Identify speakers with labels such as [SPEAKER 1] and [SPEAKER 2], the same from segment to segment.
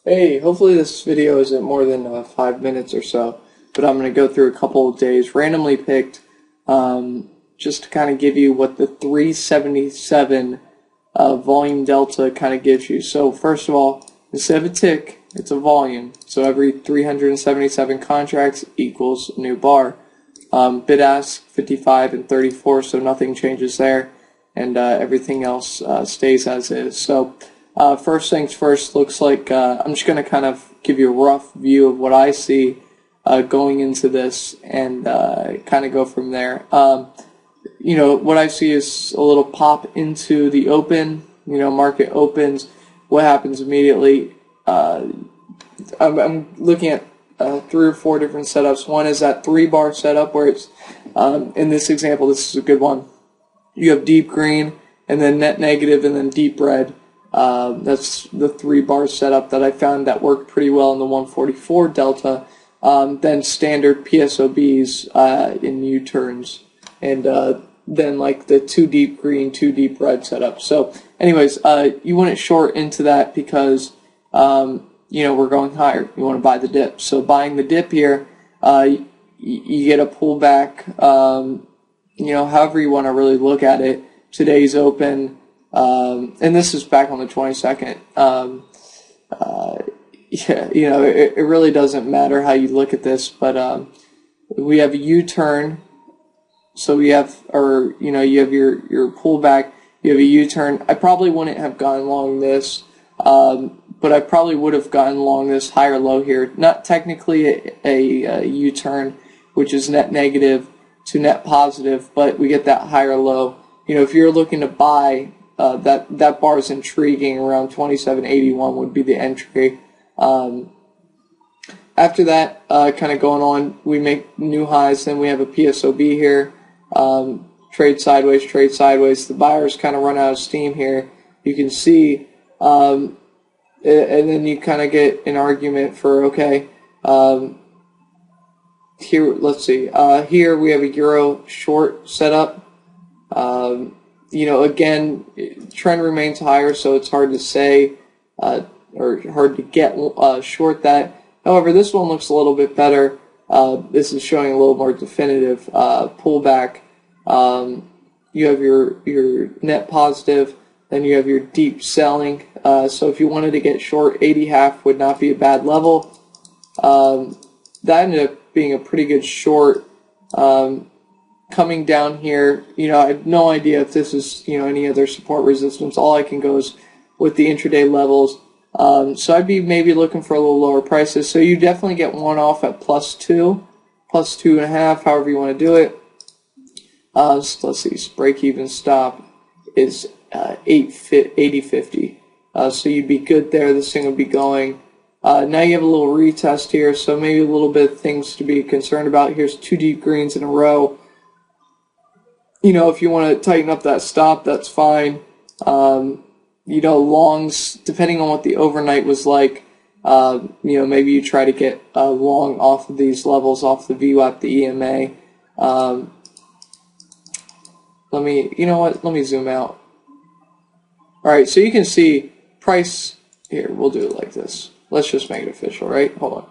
[SPEAKER 1] Hey, hopefully this video isn't more than 5 minutes or so, but I'm going to go through a couple of days randomly picked just to kind of give you what the 377 volume delta kind of gives you. So first of all, instead of a tick, it's a volume. So every 377 contracts equals a new bar. Bid ask 55 and 34, so nothing changes there, and everything else stays as is. So first things first, looks like I'm just going to kind of give you a rough view of what I see going into this and kind of go from there. What I see is a little pop into the open. Market opens. What happens immediately? I'm looking at 3 or 4 different setups. One is that 3-bar setup where it's, in this example, this is a good one. You have deep green and then net negative and then deep red. That's the 3-bar setup that I found that worked pretty well in the 144 delta. Then standard PSOBs in U-turns, and then like the 2 deep green, 2 deep red setup. So anyways, you wouldn't short into that because we're going higher. You want to buy the dip. So buying the dip here, you get a pullback, however you want to really look at it. Today's open, and this is back on the 22nd. It really doesn't matter how you look at this, but we have a U-turn. So we have, you have your pullback. You have a U-turn. I probably wouldn't have gone long this, but I probably would have gotten long this higher low here. Not technically a U-turn, which is net negative to net positive, but we get that higher low. If you're looking to buy, that bar is intriguing. Around 27.81 would be the entry. After that, kind of going on, we make new highs. Then we have a PSOB here. Trade sideways. The buyers kind of run out of steam here. You can see, and then you kind of get an argument for, okay, here, let's see, here we have a euro short setup. Again, trend remains higher, so it's hard to say, or hard to get short that. However, this one looks a little bit better. This is showing a little more definitive pullback. You have your net positive, then you have your deep selling. So if you wanted to get short, 80.5 would not be a bad level. That ended up being a pretty good short. Coming down here, I have no idea if this is any other support resistance. All I can go is with the intraday levels. So I'd be maybe looking for a little lower prices. So you definitely get one off at +2, +2.5, however you want to do it. So let's see, break even stop is 80.50. So you'd be good there. This thing would be going. Now you have a little retest here, so maybe a little bit of things to be concerned about. Here's 2 deep greens in a row. If you want to tighten up that stop, that's fine. Longs, depending on what the overnight was like, maybe you try to get long off of these levels, off the VWAP, the EMA. Let me zoom out. Alright, so you can see price here. We'll do it like this. Let's just make it official, right? Hold on.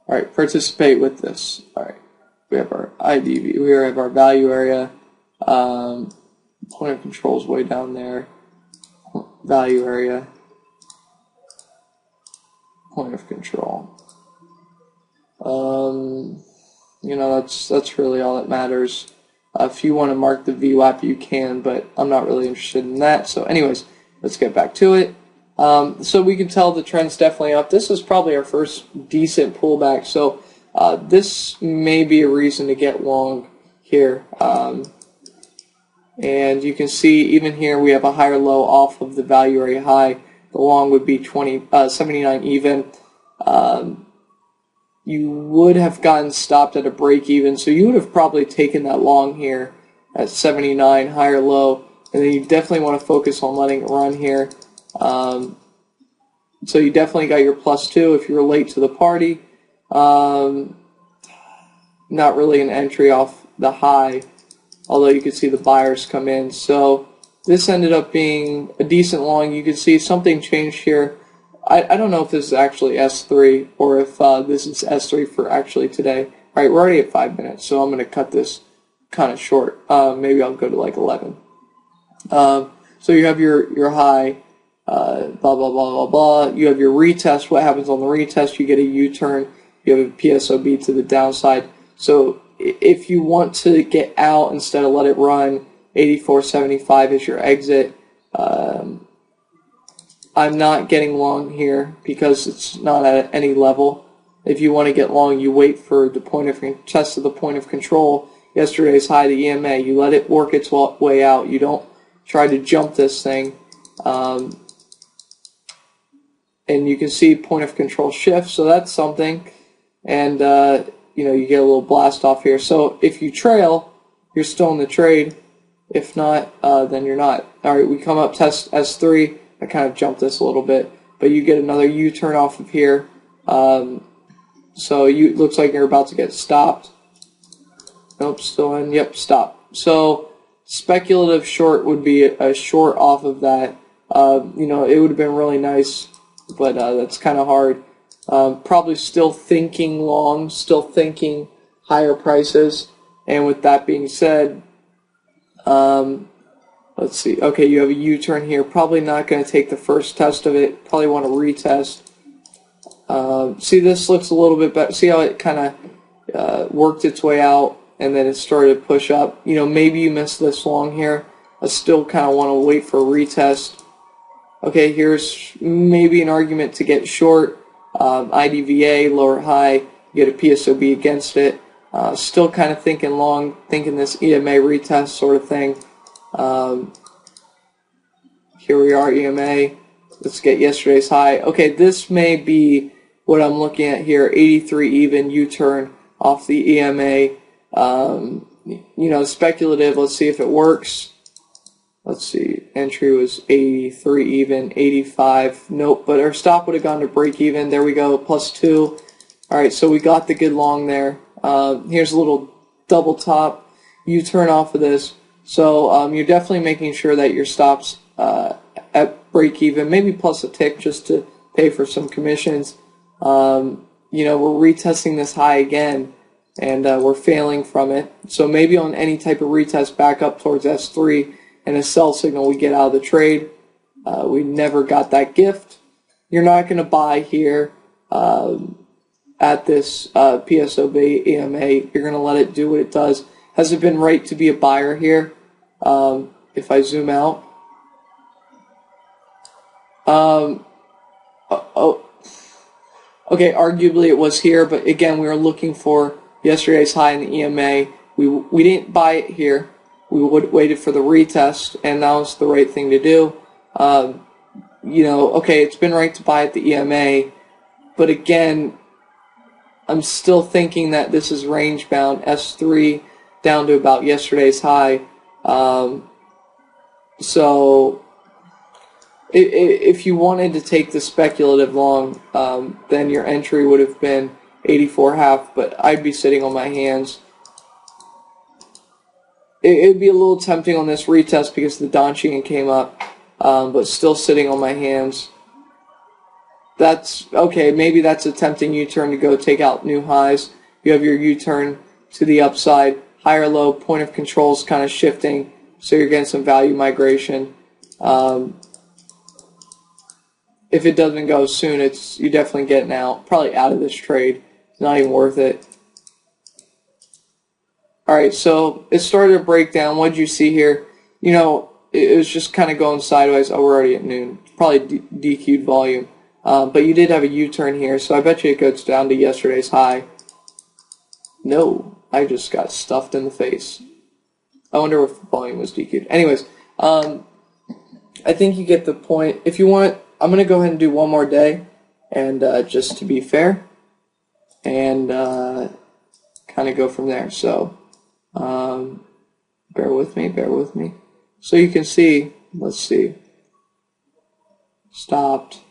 [SPEAKER 1] Alright, participate with this. Alright, we have our IDV, we have our value area. Point of control is way down there. Value area. Point of control. That's really all that matters. If you want to mark the VWAP, you can, but I'm not really interested in that. So anyways, let's get back to it. So we can tell the trend's definitely up. This is probably our first decent pullback. So this may be a reason to get long here. And you can see even here we have a higher low off of the value area high. The long would be 79 even. You would have gotten stopped at a break even, so you would have probably taken that long here at 79, higher low, and then you definitely want to focus on letting it run here. So you definitely got your +2 if you were late to the party. Not really an entry off the high, although you could see the buyers come in. So this ended up being a decent long. You can see something changed here. I don't know if this is actually S3 or if this is S3 for actually today. All right, we're already at 5 minutes, so I'm going to cut this kind of short. Maybe I'll go to like 11. So you have your high, blah, blah, blah, blah, blah. You have your retest. What happens on the retest? You get a U-turn. You have a PSOB to the downside. So if you want to get out instead of let it run, 84.75 is your exit. I'm not getting long here because it's not at any level. If you want to get long, you wait for the point of test of the point of control. Yesterday's high, the EMA. You let it work its way out. You don't try to jump this thing. And you can see point of control shift, so that's something. And you know, you get a little blast off here. So if you trail, you're still in the trade. If not, then you're not. All right, we come up test S3. I kind of jumped this a little bit, but you get another U-turn off of here. So it looks like you're about to get stopped. Nope, still in. Yep, stop. So speculative short would be a short off of that. You know, it would have been really nice, but that's kind of hard. Probably still thinking long, still thinking higher prices. And with that being said, let's see. Okay, you have a U-turn here. Probably not going to take the first test of it. Probably want to retest. See, this looks a little bit better. See how it kind of worked its way out and then it started to push up. You know, maybe you missed this long here. I still kind of want to wait for a retest. Okay, here's maybe an argument to get short. IDVA, lower high, you get a PSOB against it. Still kind of thinking long, thinking this EMA retest sort of thing. Here we are, EMA. Let's get yesterday's high. Okay, this may be what I'm looking at here. 83 even, U-turn off the EMA. You know, speculative. Let's see if it works. Let's see. Entry was 83 even, 85. Nope, but our stop would have gone to break even. There we go, +2. All right, so we got the good long there. Here's a little double top U-turn off of this. So you're definitely making sure that your stop's at break even, maybe plus a tick just to pay for some commissions. You know, we're retesting this high again, and we're failing from it. So maybe on any type of retest back up towards S3 and a sell signal, we get out of the trade. We never got that gift. You're not going to buy here at this PSOB EMA. You're going to let it do what it does. Has it been right to be a buyer here? If I zoom out. Okay, arguably it was here, but again, we were looking for yesterday's high in the EMA. We didn't buy it here. We waited for the retest, and that was the right thing to do. You know, okay, it's been right to buy at the EMA, but again, I'm still thinking that this is range bound, S3 down to about yesterday's high. So if you wanted to take the speculative long, then your entry would have been 84.5, but I'd be sitting on my hands. It'd be a little tempting on this retest because the Donchian came up, but still sitting on my hands. That's okay. Maybe that's a tempting U-turn to go take out new highs. You have your U-turn to the upside, higher low, point of control is kind of shifting, so you're getting some value migration. If it doesn't go soon, you're definitely getting out, probably out of this trade. It's not even worth it. All right, so it started to break down. What did you see here? You know, it was just kind of going sideways. Oh, we're already at noon. Probably DQ'd volume. But you did have a U-turn here, so I bet you it goes down to yesterday's high. No, I just got stuffed in the face. I wonder if the volume was DQ'd. Anyways, I think you get the point. If you want, I'm going to go ahead and do one more day, and just to be fair, and kind of go from there. So bear with me. So you can see, let's see, stopped.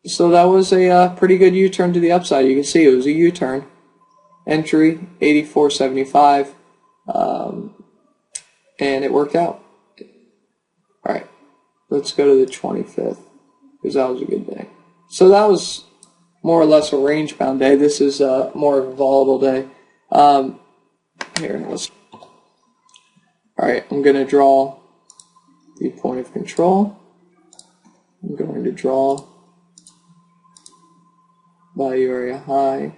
[SPEAKER 1] So that was a pretty good U-turn to the upside. You can see it was a U-turn. Entry, 84.75, and it worked out. All right, let's go to the 25th, because that was a good day. So that was more or less a range-bound day. This is more of a volatile day. Here, let's. All right, I'm going to draw the point of control. I'm going to draw value area high.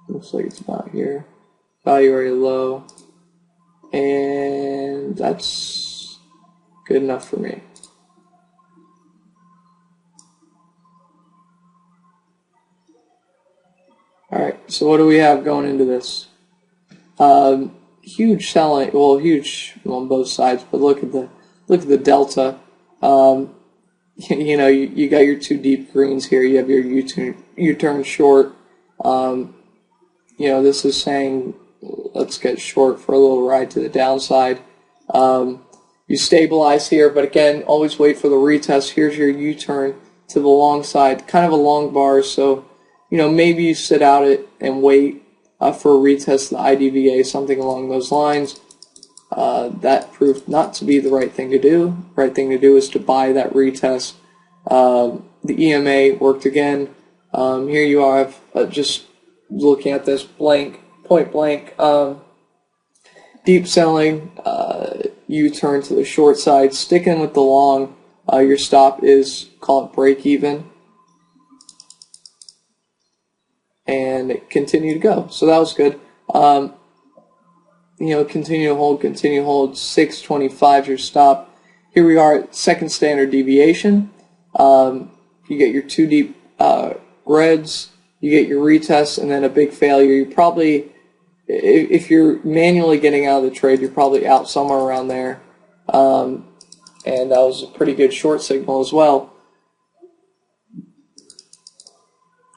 [SPEAKER 1] Looks like it's about here. Value area low. And that's good enough for me. Alright, so what do we have going into this? Huge selling, well, huge on both sides, but look at the delta. You know, you got your two deep greens here. You have your U-turn short. You know, this is saying let's get short for a little ride to the downside. You stabilize here, but again, always wait for the retest. Here's your U-turn to the long side, kind of a long bar. So, you know, maybe you sit out it and wait for a retest of the IDVA, something along those lines. That proved not to be the right thing to do. The right thing to do is to buy that retest. The EMA worked again. Here you are, just looking at this point blank, deep selling, U-turn to the short side, sticking with the long. Your stop is, call it break even. And it continued to go. So that was good. You know, continue to hold, 625 is your stop. Here we are at second standard deviation. You get your two deep reds, you get your retest, and then a big failure. You probably, if you're manually getting out of the trade, you're probably out somewhere around there. And that was a pretty good short signal as well.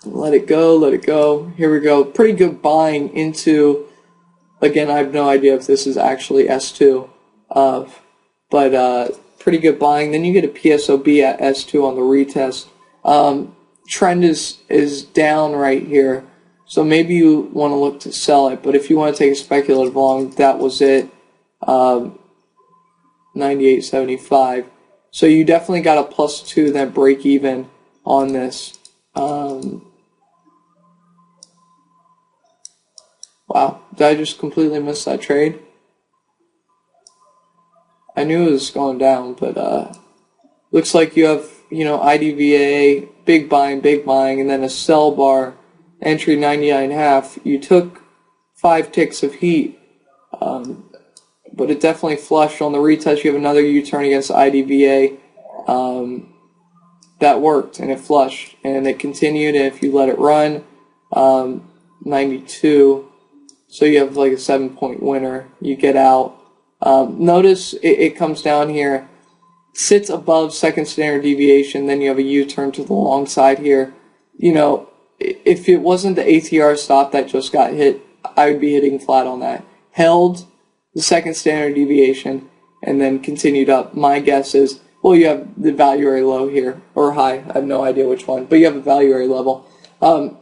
[SPEAKER 1] Let it go, let it go. Here we go. Pretty good buying into, again, I have no idea if this is actually S2, but pretty good buying. Then you get a PSOB at S2 on the retest. Trend is down right here, so maybe you want to look to sell it, but if you want to take a speculative long, that was it. 98.75. So you definitely got a +2, then break even on this. Wow, did I just completely miss that trade? I knew it was going down, but looks like you have, you know, IDVA, big buying, and then a sell bar, entry 99.5. You took 5 ticks of heat, but it definitely flushed on the retest. You have another U-turn against IDVA. That worked, and it flushed, and it continued, and if you let it run, 92. So you have like a 7-point winner. You get out. Notice it comes down here, sits above second standard deviation, then you have a U-turn to the long side here. You know, if it wasn't the ATR stop that just got hit, I would be hitting flat on that. Held the second standard deviation and then continued up. My guess is, well, you have the value area low here, or high. I have no idea which one, but you have a value area level.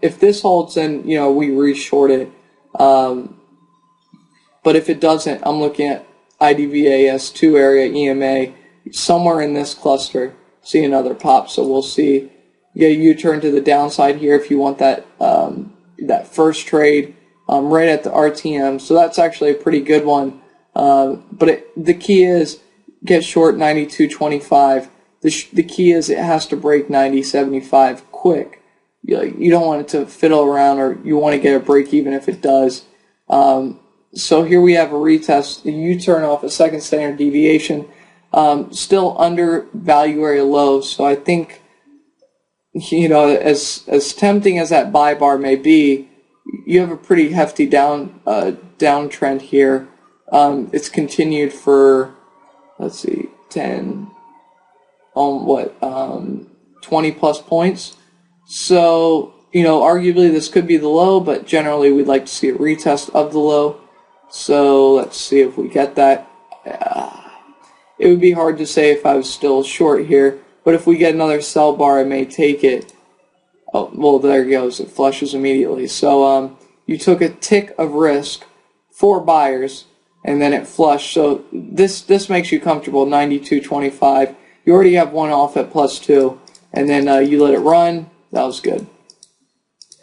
[SPEAKER 1] If this holds, then, you know, we re-short it. But if it doesn't, I'm looking at IDVA S2 area, EMA, somewhere in this cluster, see another pop. So we'll see. You get a U-turn to the downside here if you want that that first trade right at the RTM. So that's actually a pretty good one. But the key is get short 92.25. The key is it has to break 90.75 quick. You don't want it to fiddle around, or you want to get a break even if it does. So here we have a retest, the U-turn off a second standard deviation, still under value area low. So I think, you know, as tempting as that buy bar may be, you have a pretty hefty downtrend here. It's continued for, let's see, 10 on what, 20 plus points. So, you know, arguably this could be the low, but generally we'd like to see a retest of the low. So let's see if we get that. It would be hard to say if I was still short here, but if we get another sell bar, I may take it. Oh, well, there it goes. It flushes immediately. So you took a tick of risk, 4 buyers. and then it flushed. So this makes you comfortable, 92.25. You already have one off at +2, and then you let it run. That was good.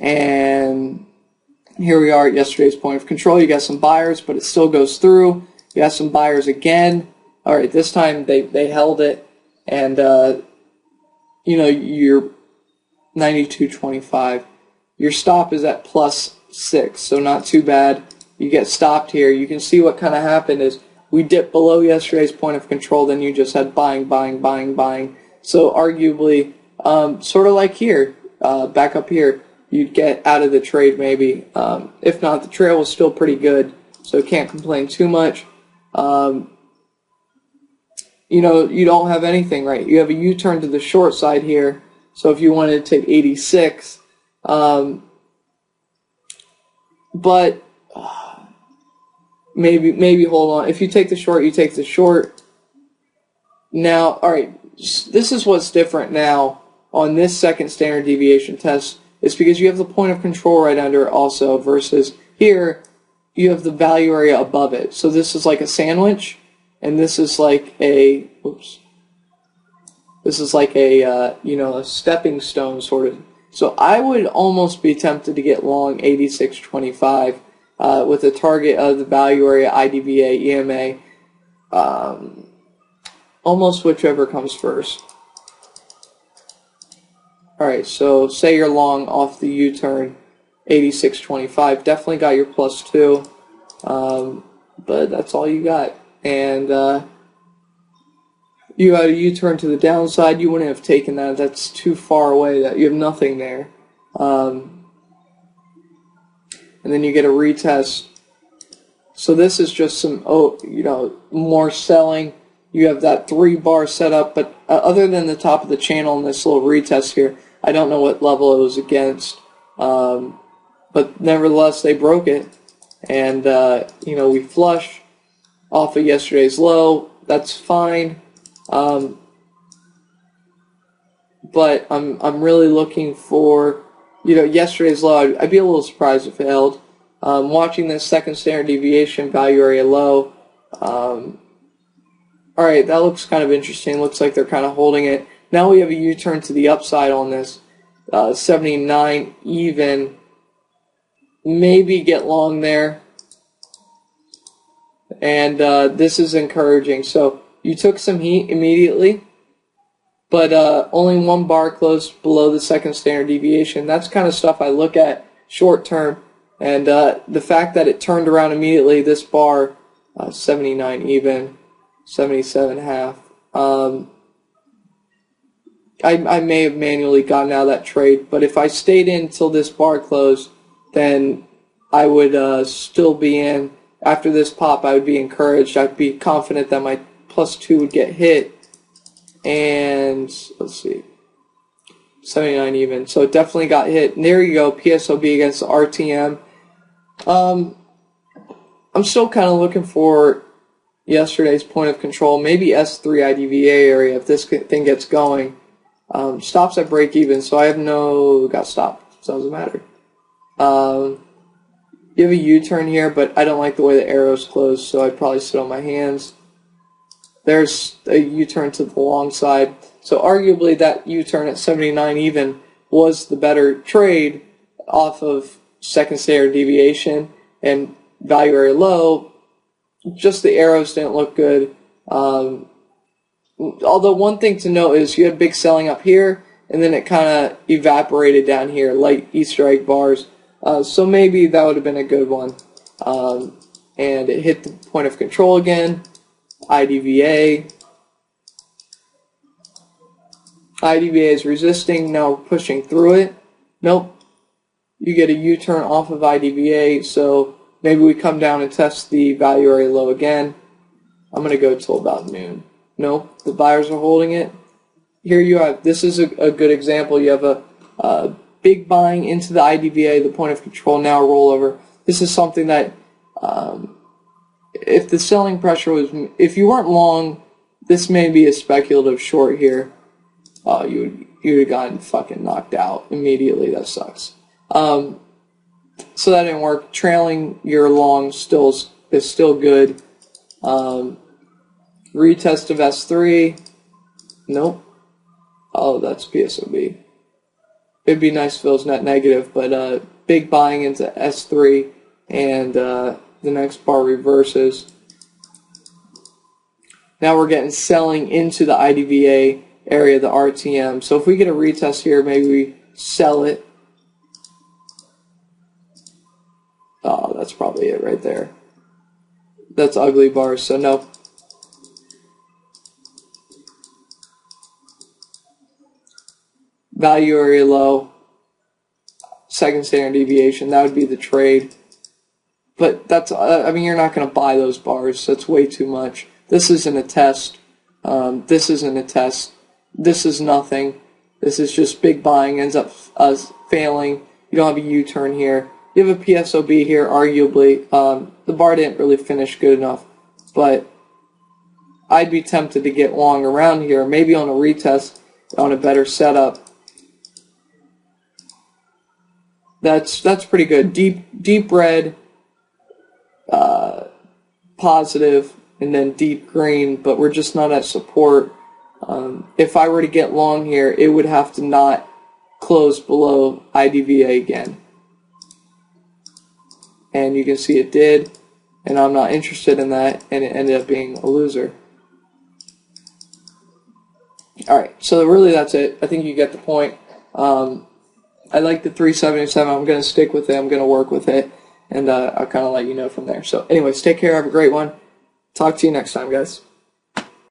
[SPEAKER 1] And here we are at yesterday's point of control. You got some buyers, but it still goes through. You got some buyers again. All right, this time they held it, and you know, you're 92.25. Your stop is at +6, so not too bad. You get stopped here. You can see what kind of happened is we dipped below yesterday's point of control, then you just had buying, buying, buying, buying. So arguably, sort of like here, back up here, you'd get out of the trade maybe. If not, the trail was still pretty good, so can't complain too much. You know, you don't have anything, right? You have a U-turn to the short side here, so if you wanted to take 86, but maybe hold on. If you take the short, you take the short. Now, all right, this is what's different now on this second standard deviation test. It's because you have the point of control right under it also, versus here you have the value area above it. So this is like a sandwich, and this is like a this is like a you know, a stepping stone sort of. So I would almost be tempted to get long 86.25 with a target of the value area, IDVA, EMA, almost whichever comes first. All right, so say you're long off the U-turn, 86.25. Definitely got your +2, but that's all you got. And you had a U-turn to the downside. You wouldn't have taken that. That's too far away. That you have nothing there. And then you get a retest. So this is just some, you know, more selling. You have that 3-bar setup, but other than the top of the channel and this little retest here, I don't know what level it was against. But nevertheless, they broke it. And, you know, we flush off of yesterday's low. That's fine. But I'm really looking for, you know, yesterday's low. I'd be a little surprised if it held. Watching this second standard deviation value area low. Alright, that looks kind of interesting. Looks like they're kind of holding it. Now we have a U-turn to the upside on this. 79 even. Maybe get long there. And this is encouraging. So you took some heat immediately, but only 1 bar closed below the second standard deviation. That's kind of stuff I look at short term. And the fact that it turned around immediately, this bar, 79 even, 77.5. I may have manually gotten out of that trade, but if I stayed in until this bar closed, then I would still be in. After this pop, I would be encouraged. I'd be confident that my +2 would get hit. And let's see, 79 even. So it definitely got hit. And there you go, PSOB against the RTM. I'm still kind of looking for yesterday's point of control, maybe S3 IDVA area if this thing gets going. Stops at break even, so I have got stopped, so it doesn't matter. You have a U-turn here, but I don't like the way the arrow's closed, so I'd probably sit on my hands. There's a U-turn to the long side, so arguably that U-turn at 79 even was the better trade off of second standard deviation and value area low. Just the arrows didn't look good. Although one thing to note is you had big selling up here, and then it kind of evaporated down here, light Easter egg bars. So maybe that would have been a good one. And it hit the point of control again. IDVA. IDVA is resisting. Now we're pushing through it. Nope. You get a U-turn off of IDVA, so maybe we come down and test the value area low again. I'm going to go till about noon. Nope, the buyers are holding it. Here you have, this is a good example. You have a big buying into the IDVA, the point of control, now rollover. This is something that, if the selling pressure was, if you weren't long, this may be a speculative short here. You would have gotten fucking knocked out immediately. That sucks. So that didn't work. Trailing your long is still good. Retest of S3. Nope. Oh, that's PSOB. It'd be nice if it was net negative, but big buying into S3, and the next bar reverses. Now we're getting selling into the IDVA area, the RTM. So if we get a retest here, maybe we sell it. Oh, that's probably it right there. That's ugly bars, so no. Value area low, second standard deviation, that would be the trade. But that's, I mean, you're not going to buy those bars. That's way too much. This isn't a test. This isn't a test. This is nothing. This is just big buying, ends up failing. You don't have a U-turn here. You have a PSOB here, arguably. The bar didn't really finish good enough, but I'd be tempted to get long around here, maybe on a retest, on a better setup. That's pretty good. Deep red, positive, and then deep green, but we're just not at support. If I were to get long here, it would have to not close below IDVA again. And you can see it did, and I'm not interested in that, and it ended up being a loser. Alright, so really that's it. I think you get the point. I like the 377. I'm going to stick with it. I'm going to work with it, and I'll kind of let you know from there. So anyways, take care. Have a great one. Talk to you next time, guys.